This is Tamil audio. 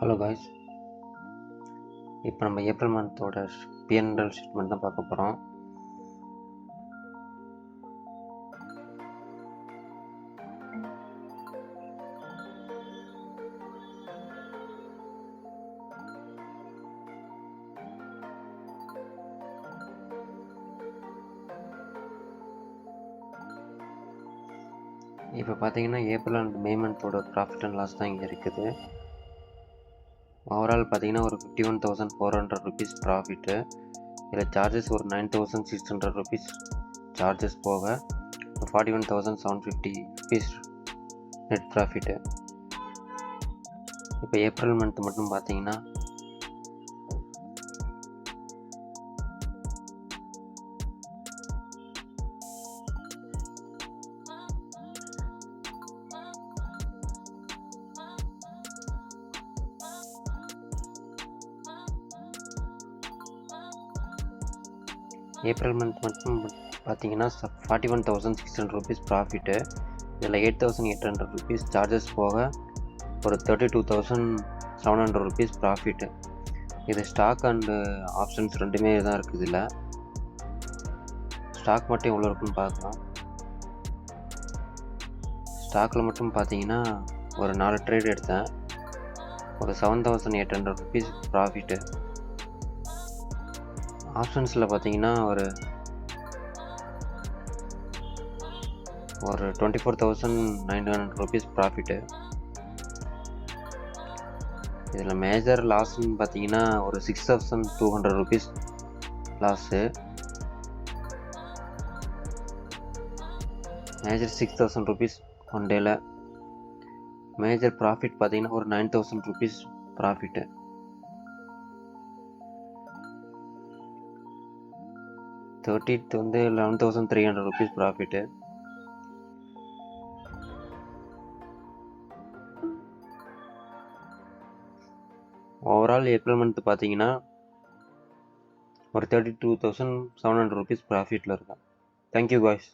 ஹலோ காய்ஸ், இப்போ நம்ம ஏப்ரல் மந்தோட பிஎன்எல் ஸ்டேட்மெண்ட் தான் பார்க்க போகிறோம். இப்போ பார்த்தீங்கன்னா ஏப்ரல் அண்ட் மே மந்தோட ப்ராஃபிட் அண்ட் லாஸ் தான் இங்கே இருக்குது. ஓவரால் பார்த்தீங்கன்னா ஒரு 51,400 rupees ப்ராஃபிட்டு. இதில் சார்ஜஸ் ஒரு 9,600 rupees சார்ஜஸ் போக 41,750 rupees நெட் ப்ராஃபிட்டு. இப்போ ஏப்ரல் மந்த் மட்டும் பார்த்தீங்கன்னா ஏப்ரல் மந்த் மட்டும் பார்த்தீங்கன்னா 41,600 rupees ப்ராஃபிட்டு. இதில் 8,800 rupees சார்ஜஸ் போக ஒரு 32,700 rupees ப்ராஃபிட்டு. இது ஸ்டாக் அண்டு ஆப்ஷன்ஸ் ரெண்டுமே தான் இருக்குது. இதில் ஸ்டாக் மட்டும் எவ்வளோ இருக்குன்னு பார்க்கலாம். ஸ்டாக்கில் மட்டும் பார்த்தீங்கன்னா ஒரு 4 ட்ரேட் எடுத்தேன், ஒரு 7,800 rupees ப்ராஃபிட்டு. ஆப்ஷன்ஸில் பார்த்தீங்கன்னா ஒரு 24,900 rupees ப்ராஃபிட்டு. இதில் மேஜர் லாஸ்ன்னு பார்த்தீங்கன்னா ஒரு 6,200 rupees loss. Major 6,000 rupees one டேல. மேஜர் ப்ராஃபிட் பார்த்தீங்கன்னா ஒரு 9,000 rupees ப்ராஃபிட்டு. தேர்ட்டித் வந்து 11,300 rupees profit. Overall April month பார்த்தீங்கன்னா ஒரு 32,700 rupees ப்ராஃபிட்டில் இருக்கேன். Thank you guys.